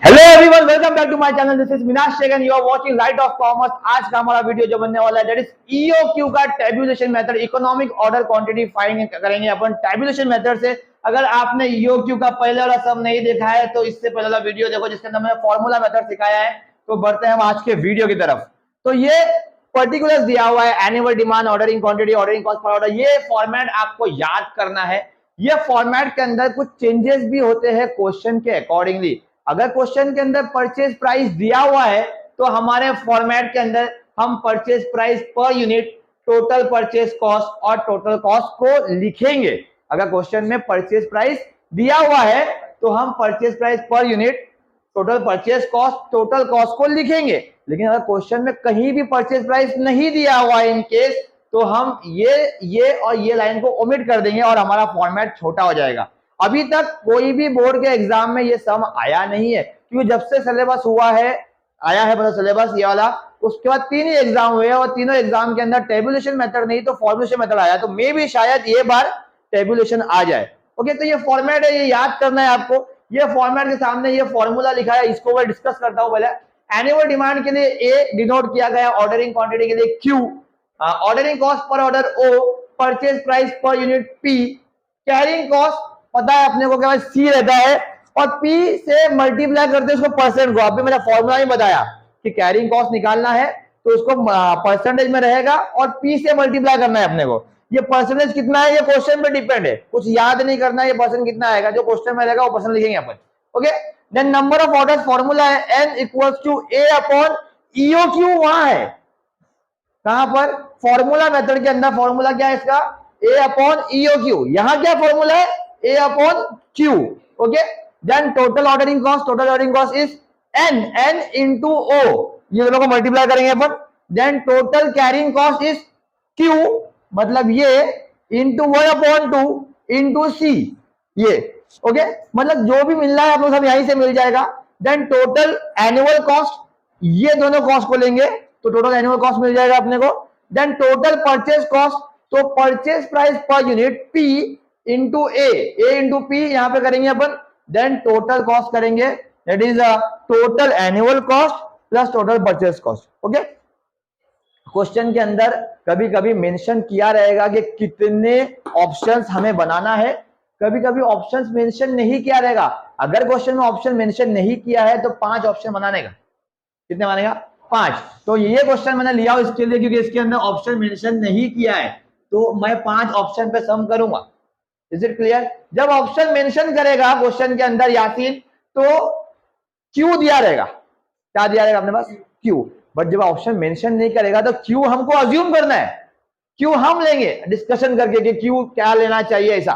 Hello everyone, welcome back to my channel. This is Meenash Shekhar, you are watching light of commerce. आज का हमारा video जो बनने वाला है दैट इज ईओक्यू का tabulation method, economic order quantity find करेंगे अपन टेबुलेशन मेथड से। अगर आपने ईओक्यू का पहले वाला सब नहीं देखा है तो इससे पहले वाला वीडियो देखो जिसके अंदर मैंने फॉर्मूला मेथड सिखाया है। तो बढ़ते हैं हम आज के वीडियो की तरफ। तो ये पर्टिकुलर्स दिया हुआ है, annual demand, ordering quantity, ordering cost पर ऑर्डर। ये फॉर्मेट आपको याद करना है। ये फॉर्मेट के अंदर कुछ चेंजेस भी होते हैं क्वेश्चन के अकॉर्डिंगली। अगर क्वेश्चन के अंदर परचेज प्राइस दिया हुआ है तो हमारे फॉर्मेट के अंदर हम purchase price per unit, total purchase cost और टोटल कॉस्ट को लिखेंगे। अगर क्वेश्चन में परचेज प्राइस दिया हुआ है तो हम purchase price per unit, total purchase cost, total cost को लिखेंगे। लेकिन अगर क्वेश्चन में कहीं भी परचेज प्राइस नहीं दिया हुआ है इन केस, तो हम ये और ये लाइन को ओमिट कर देंगे और हमारा फॉर्मेट छोटा हो जाएगा। अभी तक कोई भी बोर्ड के एग्जाम में ये सम आया नहीं है, क्योंकि जब से सिलेबस हुआ है, आया है मतलब सिलेबस ये वाला, उसके बाद 3 ही एग्जाम हुए और तीनों एग्जाम के अंदर टेबुलेशन मेथड नहीं तो फॉर्मुलेशन मेथड आया। तो मे भी शायद ये बार टेबुलेशन आ जाए। ओके, तो ये फॉर्मेट है, ये याद करना है आपको। ये फॉर्मेट के सामने ये फॉर्मूला लिखा है, इसको मैं डिस्कस करता हूं। पहले एनुअल डिमांड के लिए ए डिनोट किया गया, ऑर्डरिंग क्वांटिटी के लिए क्यू, ऑर्डरिंग कॉस्ट पर ऑर्डर ओ, परचेज प्राइस पर यूनिट पी, कैरिंग कॉस्ट पता है अपने को क्या सी रहता है और पी से मल्टीप्लाई करते हैं उसको परसेंट को। अभी मैंने फॉर्मूला ही बताया कि कैरिंग कॉस्ट निकालना है तो उसको परसेंटेज में रहेगा और पी से मल्टीप्लाई करना है अपने को। ये परसेंटेज कितना है ये क्वेश्चन पे डिपेंड है, कुछ याद नहीं करना है ये परसेंट कितना आएगा, जो क्वेश्चन में रहेगा वो परसेंट लिखेंगे अपन। Okay, then number of orders formula है n equals to A upon EOQ. वहां है कहां पर फॉर्मूला मेथड के अंदर, फॉर्मूला क्या है इसका, ए अपॉन ईओक्यू। यहां क्या फॉर्मूला है, A upon Q. Okay, then total ordering cost, total ordering cost is n into O, ये दोनों को मल्टीप्लाई करेंगे अपन। Then total carrying cost is Q, मतलब ये इंटू 1/2 इंटू सी, ये। ओके, मतलब जो भी मिलना है आप लोग सब यहीं से मिल जाएगा। देन टोटल एनुअल कॉस्ट, ये दोनों कॉस्ट को लेंगे तो टोटल एनुअल कॉस्ट मिल जाएगा अपने को। देन टोटल परचेज कॉस्ट, तो परचेज प्राइस पर unit P into A into P यहां पे करेंगे अपन। देन टोटल कॉस्ट करेंगे, that is total annual cost plus total purchase cost. Okay, question के अंदर कभी कभी मेंशन किया रहेगा कि कितने ऑप्शंस हमें बनाना है, कभी कभी ऑप्शंस मेंशन नहीं किया रहेगा। अगर क्वेश्चन में ऑप्शन मेंशन नहीं किया है तो 5 ऑप्शन बनाने का, कितने बनेगा, 5। तो ये क्वेश्चन मैंने लिया इसके लिए क्योंकि इसके अंदर ऑप्शन मेंशन नहीं किया है, तो मैं 5 ऑप्शन पे सम करूंगा। Is it clear? जब ऑप्शन मेंशन करेगा क्वेश्चन के अंदर यासीन, तो क्यू दिया रहेगा, क्या दिया रहेगा अपने पास, क्यू। बट जब ऑप्शन मेंशन नहीं करेगा तो क्यू हमको अज्यूम करना है, क्यू हम लेंगे डिस्कशन करके कि क्यू क्या लेना चाहिए, ऐसा।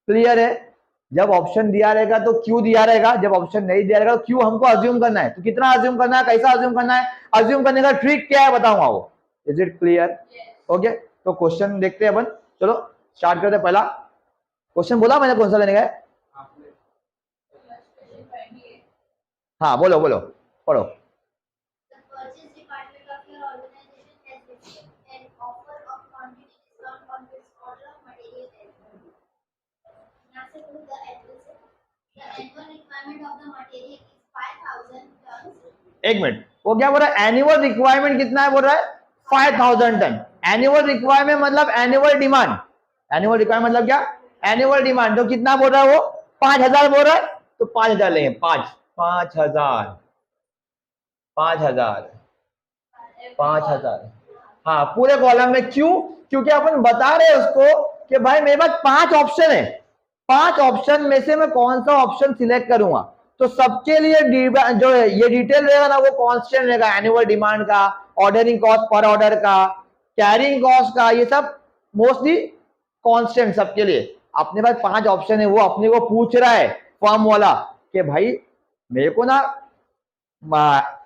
क्लियर है? जब ऑप्शन दिया रहेगा तो क्यू दिया रहेगा, जब ऑप्शन नहीं दिया रहेगा तो क्यू हमको अज्यूम करना है। तो कितना अज्यूम करना है, कैसा अज्यूम करना है, अज्यूम करने का ट्रिक क्या है बताऊंगा वो। Is it clear? ओके, तो क्वेश्चन देखते हैं अपन। चलो स्टार्ट करते हैं। पहला क्वेश्चन बोला मैंने कौन सा लेने का है? हाँ बोलो बोलो, पढ़ो। एक मिनट, वो क्या बोल रहा है, एनुअल रिक्वायरमेंट कितना है बोल रहा है, 5000 टन। एनुअल रिक्वायरमेंट मतलब एनुअल डिमांड, एनुअल रिक्वायरमेंट मतलब क्या, एनुअल डिमांड। तो कितना बोल रहा है वो, 5000 बोल रहा है, तो 5000 लेंगे, 5000 5000। हाँ, पूरे कॉलम में। क्यों? क्योंकि अपन बता रहे हैं उसको कि भाई मेरे पास 5 ऑप्शन है, 5 ऑप्शन में से मैं कौन सा ऑप्शन सिलेक्ट करूंगा। तो सबके लिए जो ये डिटेल रहेगा ना वो कांस्टेंट रहेगा, एनुअल डिमांड का, ऑर्डरिंग कॉस्ट पर ऑर्डर का, कैरिंग कॉस्ट का, ये सब मोस्टली कांस्टेंट सबके लिए। अपने पास 5 ऑप्शन है, वो अपने को पूछ रहा है फॉर्म वाला कि भाई मेरे को ना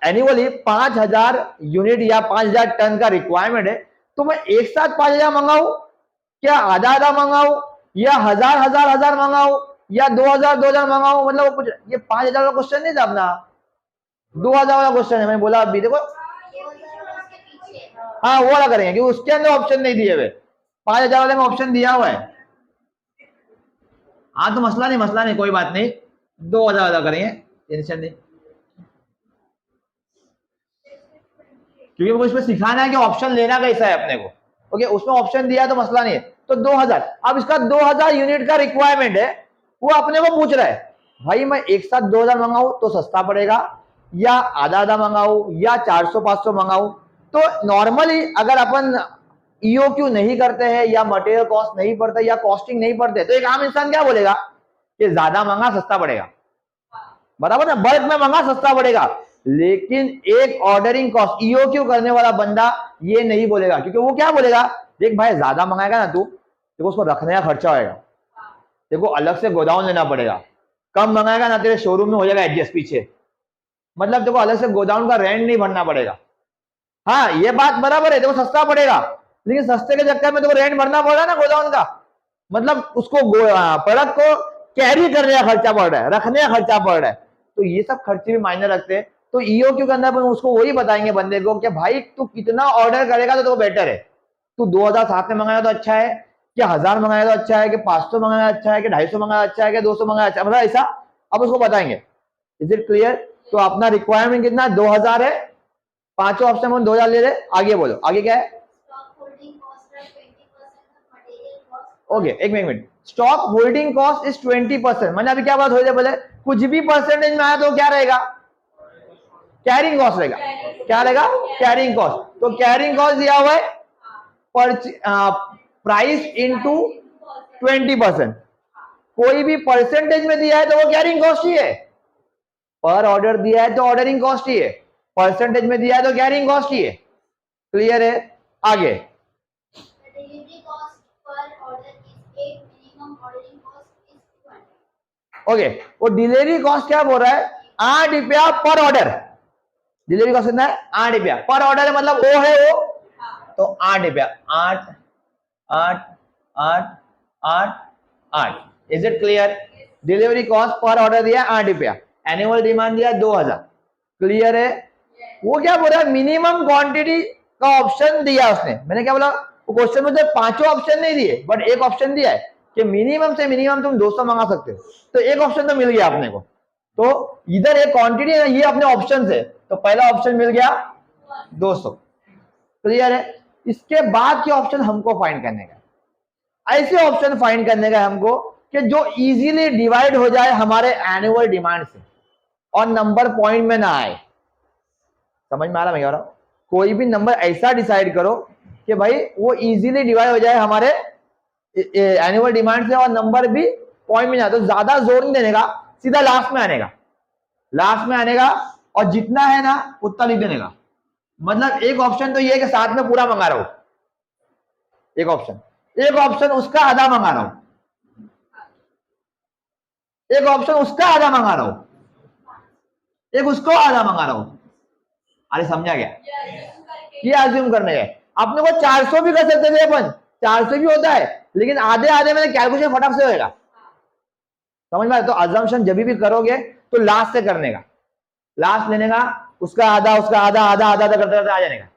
एनुअली 5000 यूनिट या 5000 टन का रिक्वायरमेंट है, तो मैं एक साथ 5000 मंगाऊ, क्या आधा आधा मंगाऊ, या हजार मंगाऊ, या 2000 मंगाऊ। मतलब ये 5000 का क्वेश्चन नहीं था अपना, 2000 वाला क्वेश्चन है। मैं बोला अभी देखो, हाँ वो वाला करेंगे क्योंकि उसके अंदर ऑप्शन नहीं दिए हुए, 5000 वाले में ऑप्शन दिया हुआ है। हाँ तो मसला नहीं कोई बात नहीं, 2000 वाला करेंगे, टेंशन नहीं। क्योंकि मुझे इसमें सिखाना है कि ऑप्शन लेना कैसा है अपने को। ओके, उसमें ऑप्शन दिया है तो मसला नहीं है। तो 2000, अब इसका 2000 यूनिट का रिक्वायरमेंट है, वो अपने को पूछ रहा है भाई मैं एक साथ 2000 मंगाऊं तो सस्ता पड़ेगा, या आधा आधा मंगाऊं, या 400-500 मंगाऊं। तो नॉर्मली अगर अपन ईओक्यू नहीं करते हैं, या मटेरियल कॉस्ट नहीं पड़ता, या कॉस्टिंग नहीं पड़ते, तो एक आम इंसान क्या बोलेगा कि ज्यादा महंगा सस्ता पड़ेगा, बराबर ना, बल्क में महंगा सस्ता पड़ेगा। लेकिन एक ऑर्डरिंग कॉस्ट ईओक्यू करने वाला बंदा ये नहीं बोलेगा, क्योंकि वो क्या बोलेगा, देख भाई ज्यादा मंगाएगा ना तू, देखो उसको रखने का खर्चा होएगा, देखो अलग से गोदाउन लेना पड़ेगा, कम मंगाएगा ना तेरे शोरूम में हो जाएगा एडजस्ट पीछे, मतलब देखो अलग से गोदाउन का रेंट नहीं भरना पड़ेगा। हाँ ये बात बराबर है, देखो सस्ता पड़ेगा, लेकिन सस्ते के चक्कर में देखो रेंट भरना पड़ रहा है ना गोदाउन का, मतलब उसको प्रोडक्ट को कैरी करने का खर्चा पड़ रहा है, रखने का खर्चा पड़ रहा है, तो ये सब खर्चे भी मायने रखते हैं। तो ईओक्यू के अंदर उसको वही बताएंगे बंदे को कि भाई तू कितना ऑर्डर करेगा तो बेटर है, तू 2000 साथ में मंगाएगा तो अच्छा है, कि 1000 मंगाएगा तो अच्छा है, कि 500 मंगाएगा अच्छा है, कि 250 मंगाएगा अच्छा है, कि 200 मंगाएगा अच्छा है, मतलब ऐसा अब उसको बताएंगे। Is it clear? तो अपना रिक्वायरमेंट कितना है, 2000 है, पांचों ऑप्शन में 2000 ले रहे। आगे बोलो, आगे क्या है? ओके एक minute, stock holding cost is 20%, मैंने अभी क्या बात हो जाए, बोले कुछ भी परसेंटेज में आया तो क्या रहेगा, कैरिंग कॉस्ट रहेगा। क्या रहेगा? Carrying cost. तो कैरिंग कॉस्ट दिया हुआ है प्राइस इनटू 20%, कोई भी परसेंटेज में दिया है तो वो कैरिंग कॉस्ट ही है, पर ऑर्डर दिया है तो ऑर्डरिंग कॉस्ट ही है, परसेंटेज में दिया है तो कैरिंग कॉस्ट ही है। क्लियर है? आगे ओके, वो डिलीवरी कॉस्ट क्या बोल रहा है, 8 रुपया पर ऑर्डर। डिलीवरी कॉस्ट कितना है? 8 रुपया पर ऑर्डर है, मतलब वो है वो, तो 8 रुपया, 8 8 8 8 8। Is it clear? Delivery cost पर ऑर्डर दिया 8 रुपया, एनुअल डिमांड दिया 2000। क्लियर है? वो क्या बोल रहा है, मिनिमम क्वांटिटी का ऑप्शन दिया उसने। मैंने क्या बोला, वो क्वेश्चन में तो पांचों ऑप्शन नहीं दिए, बट एक ऑप्शन दिया है कि मिनिमम से मिनिमम तुम 200 मंगा सकते हो, तो एक ऑप्शन तो मिल गया अपने को। तो इधर एक क्वांटिटी है, ये अपने ऑप्शन है, तो पहला ऑप्शन मिल गया 200। क्लियर है? इसके बाद के ऑप्शन हमको फाइंड करने का, ऐसे ऑप्शन फाइंड करने का हमको कि जो इजीली डिवाइड हो जाए हमारे एनुअल डिमांड से और नंबर पॉइंट में ना आए। समझ में आ रहा मैं कह रहा हूं? कोई भी नंबर ऐसा डिसाइड करो कि भाई वो इजीली डिवाइड हो जाए हमारे एनुअल डिमांड से और नंबर भी पॉइंट में ना, तो ज्यादा जोर नहीं देने का, सीधा लास्ट में आने का, लास्ट में आने का, और जितना है ना उतना लिख देने का। मतलब एक ऑप्शन तो ये है कि साथ में पूरा मंगा रहा हूं, एक ऑप्शन उसका आधा मंगा रहा हूं, एक ऑप्शन उसका आधा मंगा रहा हूं, एक उसको आधा मंगा रहा हूं। अरे समझा क्या? ये अज्यूम करने गए, अपने को 400 भी कर सकते थे अपन, 400 भी होता है, लेकिन आधे आधे में कैलकुलेशन फटाक से होएगा। समझ में? तो अजम्पशन जब भी करोगे तो लास्ट से करने का, लास्ट लेने का, उसका आधा आधा आधा आधा करते करते आ जाने का।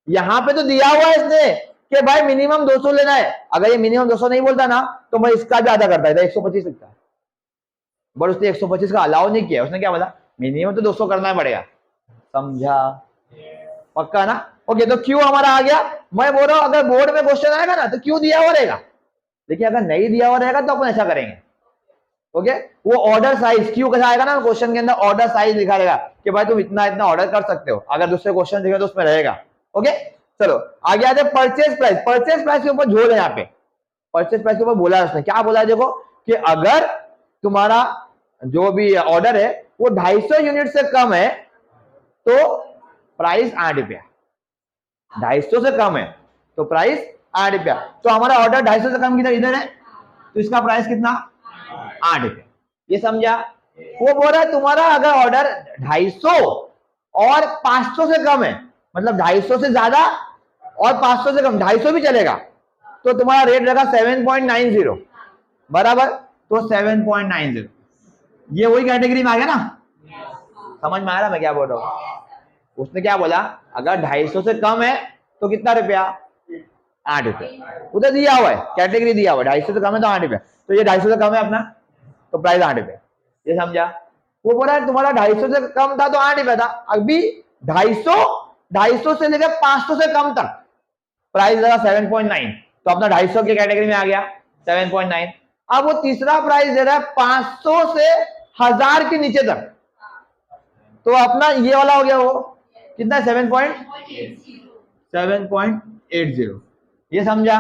यहां पे तो दिया हुआ है इसने कि भाई मिनिमम 200 लेना है, अगर ये मिनिमम 200 नहीं बोलता ना तो मैं इसका भी आधा करता है, 125 लिखता है, बट उसने 125 का अलाउ नहीं किया। उसने क्या बोला, मिनिमम तो 200 करना पड़ेगा। समझा? पक्का ना? ओके, तो क्यू हमारा आ गया। मैं बोल रहा हूं अगर बोर्ड में क्वेश्चन आएगा ना तो क्यू दिया हुआ रहेगा, लेकिन अगर नहीं दिया हुआ रहेगा तो अपन ऐसा करेंगे। ओके, वो ऑर्डर साइज क्यू कैसा आएगा ना, क्वेश्चन के अंदर ऑर्डर साइज लिखा रहेगा कि भाई तुम इतना इतना ऑर्डर कर सकते हो, अगर दूसरे क्वेश्चन दिखे तो उसमें रहेगा। ओके चलो आगे आते हैं परचेज प्राइस। परचेज प्राइस के ऊपर जोर है, यहाँ पे परचेज प्राइस के ऊपर बोला है उसने, क्या बोला है देखो, कि अगर तुम्हारा जो भी ऑर्डर है वो 250 यूनिट से कम है तो प्राइस 8 रुपया, 250 से कम है तो प्राइस 8 रुपया। तो हमारा ऑर्डर 250 से कम किधर इधर है, तो इसका प्राइस कितना, 8 रुपया। ये समझा? वो बोल रहा है तुम्हारा अगर ऑर्डर 250 और 500 से कम है, मतलब 250 से ज्यादा और 500 से कम, 250 भी चलेगा, तो तुम्हारा रेट रहेगा 7.90 बराबर, तो 7.90 ये वही कैटेगरी में आ गया ना। समझ में आ रहा मैं क्या बोल रहा हूँ? उसने क्या बोला, अगर 250 से कम है तो कितना रुपया, 8 रुपया। उधर दिया हुआ है, कैटेगरी दिया हुआ है, 250 से कम है तो 8 रुपया, तो ये 250 से कम है अपना, तो प्राइस 8 रुपया। ये समझा? वो बोला तुम्हारा 250 से कम था तो 8 रुपया था, अभी 250 250 से लेकर 500 से कम तक प्राइस लगा 7.9, तो अपना 250 की कैटेगरी में आ गया 7.9। अब वो तीसरा प्राइस दे रहा है 500 से 1000 के नीचे तक, तो अपना ये वाला हो गया वो कितना 7.80, ये समझा।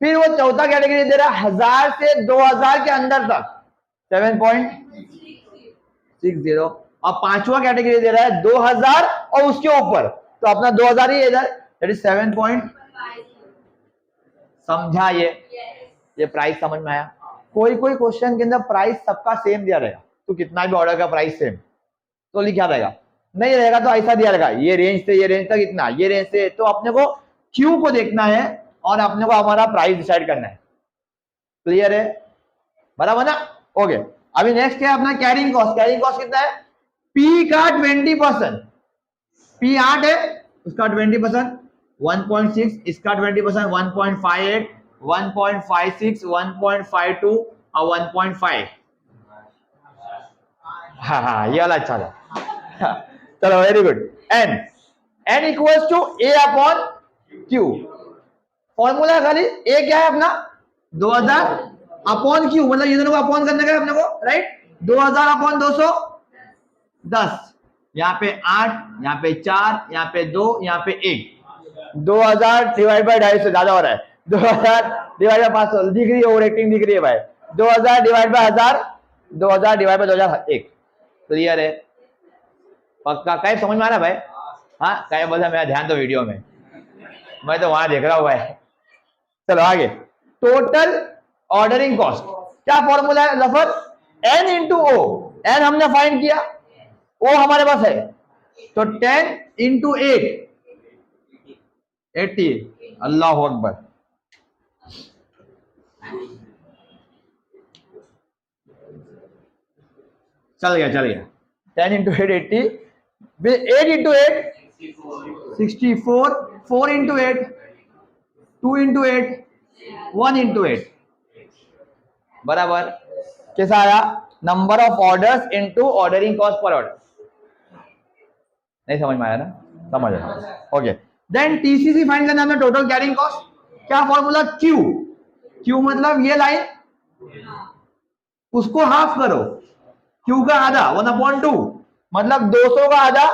फिर वो चौथा कैटेगरी दे रहा है 1000 से 2000 के अंदर तक 7.60, और पांचवा कैटेगरी दे रहा है 2000 और उसके ऊपर, तो अपना 2000 ही इधर, दैट इज 7 पॉइंट। समझा ये प्राइस समझ में आया। कोई कोई क्वेश्चन के अंदर प्राइस सबका सेम दिया रहेगा, तो कितना भी ऑर्डर का प्राइस सेम तो लिखा रहेगा, नहीं रहेगा तो ऐसा दिया रहेगा ये रेंज से ये रेंज तक इतना, ये रेंज से, तो अपने को क्यू को देखना है और अपने को हमारा प्राइस डिसाइड करना है। क्लियर है, बराबर ना? ओके, अभी नेक्स्ट क्या है अपना कैरिंग कॉस्ट। कैरिंग कॉस्ट कितना है? पी का 20%, पी 8 है उसका 20% 1.6, इसका 20% 1.58, 1.56, 1.52 और 1.5। हाँ ये वाला अच्छा था। चलो very good. N equals to A upon Q. Formula खाली ए क्या है अपना 2000 अपॉन क्यू, मतलब ये दोनों को अपॉन करने का अपने को, राइट? 2000 अपॉन 210, यहाँ पे 8, यहाँ पे 4, यहाँ पे 2, यहाँ पे 1, 2000 डिवाइड बाय 250 ज्यादा हो रहा है, 2000 डिवाइड बाय 500 दिख रही है, ओवर एक्टिंग दिख रही है भाई। 2000 divide by 1000, 2000 divide by 2001। Clear है, पक्का? कहीं समझ में आ रहा भाई? हाँ, कहीं बोला मेरा ध्यान तो वीडियो में, मैं तो वहां देख रहा हूँ भाई। चलो आगे, टोटल ऑर्डरिंग कॉस्ट। क्या फॉर्मूला है लफर? N into O. एन हमने फाइंड किया, ओ हमारे पास है, तो 10 इंटू 8 80। अल्लाह अकबर। चल गया 10 into 8 80, 8 into 8 64, 4 into 8 2 into 8 1 into 8, बराबर। कैसा आया? Number of orders into ordering cost पर ऑर्डर। नहीं समझ में आया ना? समझ आया, ओके। देन टीसीसी फाइंड करना है टोटल कैरिंग कॉस्ट। क्या फॉर्मूला? क्यू। क्यू मतलब ये लाइन, उसको हाफ करो, क्यू का आधा 1/2, मतलब 200 का आधा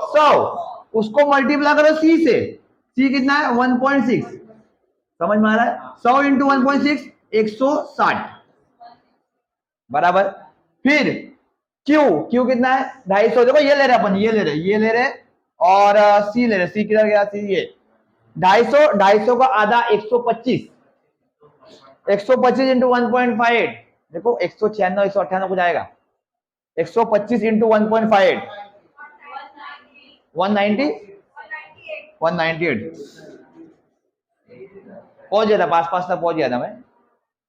100, उसको मल्टीप्लाई करो सी से। सी कितना है? 1.6। समझ में आ रहा है? 100 इंटू 1.6 160, बराबर। फिर क्यू कितना है? 250। देखो ये ले रहे अपन, ये ले रहे और सी ले रहे। सी किधर गया? सी ये 250 का आधा 125, 125 इंटू 1.58, देखो 196 198 कुछ आएगा। 125 इंटू 1.58 190 198 पहुंच गया था, पास तक पहुंच गया था मैं।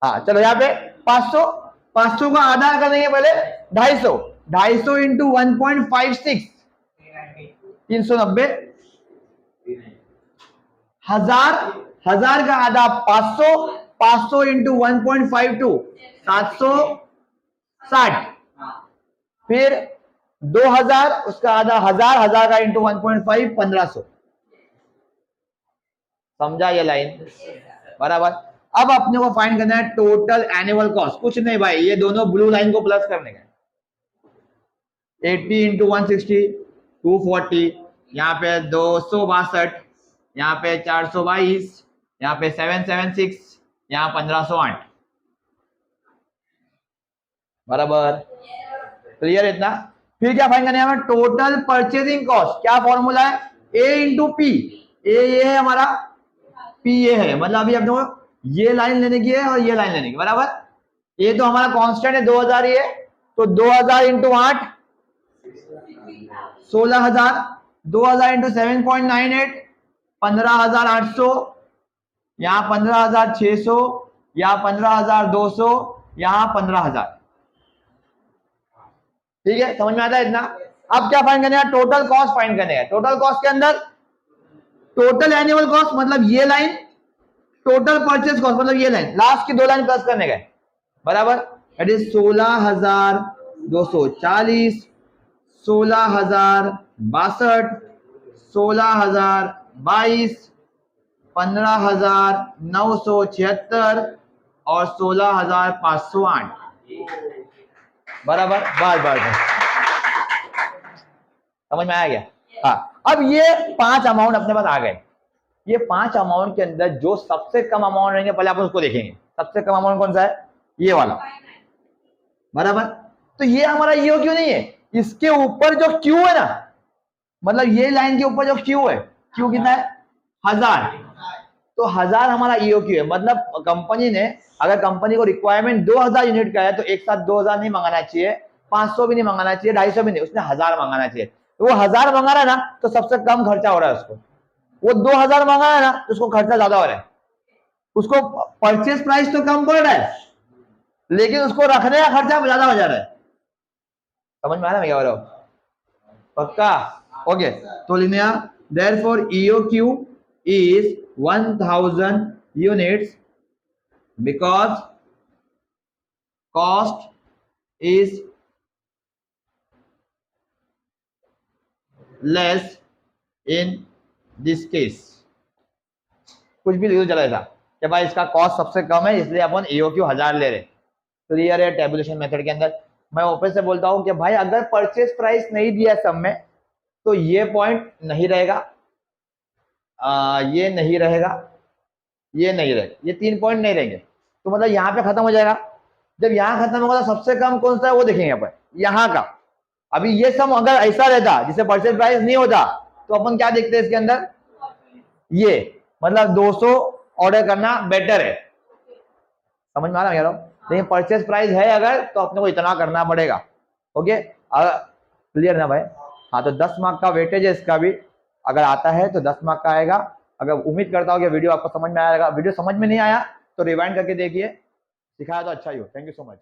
हाँ चलो, यहाँ पे 500 का आधा कर देंगे पहले 250 इंटू 1.56 390, 1000 का आधा 500 इंटू 1.52 760, फिर 2000 उसका आधा 1000 का इंटू 1.5 1500। समझा ये लाइन? बराबर। अब अपने को फाइंड करना है टोटल एनुअल कॉस्ट। कुछ नहीं भाई, ये दोनों ब्लू लाइन को प्लस करने का। 80 इंटू 160 240, यहाँ पे 262, यहाँ पे 422, यहाँ पे 776, यहाँ 1508, बराबर। क्लियर इतना? फिर क्या फाइंड करना है हमें? Total purchasing cost. क्या फॉर्मूला है? ए इंटू पी। ये है हमारा, पी ये है, मतलब अभी अपने को ये लाइन लेने की है और ये लाइन लेने की, बराबर। ये तो हमारा कांस्टेंट है 2000 ही है, तो 2000 इंटू 8 16000, 2000 इंटू 7.98 15800, यहाँ 15600, यहाँ 15200, यहाँ 15000। ठीक है, समझ में आता है इतना? अब क्या फाइंड करने का? टोटल कॉस्ट फाइंड करने का। टोटल कॉस्ट के अंदर टोटल एनुअल कॉस्ट मतलब ये लाइन, टोटल परचेज कॉस्ट मतलब ये लाइन, लास्ट की दो लाइन प्लस करने का, बराबर। दैट इज 16240, 16062, 16,022, 15,976 और 16,508। बराबर, बस समझ में आया क्या? हाँ, अब ये 5 अमाउंट अपने पास आ गए। ये 5 अमाउंट के अंदर जो सबसे कम अमाउंट रहेंगे पहले आप उसको देखेंगे। सबसे कम अमाउंट कौन सा है? ये वाला। बराबर, तो ये हमारा ईओ क्यू नहीं है। इसके ऊपर जो क्यू है ना, मतलब ये लाइन के ऊपर जो क्यू है, क्यू कितना है? 1000। तो 1000 हमारा ईओ क्यू है। मतलब कंपनी ने, अगर कंपनी को रिक्वायरमेंट 2000 यूनिट का है तो एक साथ 2000 नहीं मंगाना चाहिए, 500 भी नहीं मंगाना चाहिए, 250 भी नहीं, उसने 1000 मंगाना चाहिए। तो वो 1000 मंगा रहा है ना, तो सबसे कम खर्चा हो रहा है उसको। वो 2000 मंगा रहा है ना, तो उसको खर्चा ज्यादा हो रहा है। उसको परचेज प्राइस तो कम पड़ रहा है, लेकिन उसको रखने का खर्चा ज्यादा हो जा रहा है। समझ में आ रहा है क्या हो रहा है? पक्का? ओके, तो लिनिया therefore EOQ is 1000 units because cost is less in this case। कुछ भी लिखो चला था कि भाई इसका कॉस्ट सबसे कम है इसलिए अपन EOQ 1000 ले रहे। क्लियर है? टेबुलेशन मेथड के अंदर मैं ऊपर से बोलता हूं कि भाई अगर परचेज प्राइस नहीं दिया सब में तो ये पॉइंट नहीं रहेगा, ये नहीं रहेगा, ये नहीं रहेगा, ये 3 पॉइंट नहीं रहेंगे। तो मतलब यहाँ पे खत्म हो जाएगा। जब यहाँ खत्म होगा तो सबसे कम कौन सा है वो देखेंगे अपन, यहाँ का। अभी ये सब अगर ऐसा रहता जिसे परचेज प्राइस नहीं होता तो अपन क्या देखते हैं इसके अंदर, ये मतलब 200 ऑर्डर करना बेटर है। समझ में आ रहा है यार? लेकिन परचेज प्राइस है अगर तो अपने को इतना करना पड़ेगा। ओके, क्लियर ना भाई? हाँ, तो 10 मार्क का वेटेज है इसका भी। अगर आता है तो 10 मार्क का आएगा। अगर उम्मीद करता हूँ कि वीडियो आपको समझ में आएगा। वीडियो समझ में नहीं आया तो रिवाइंड करके देखिए, सिखाया तो अच्छा ही हो। Thank you so much.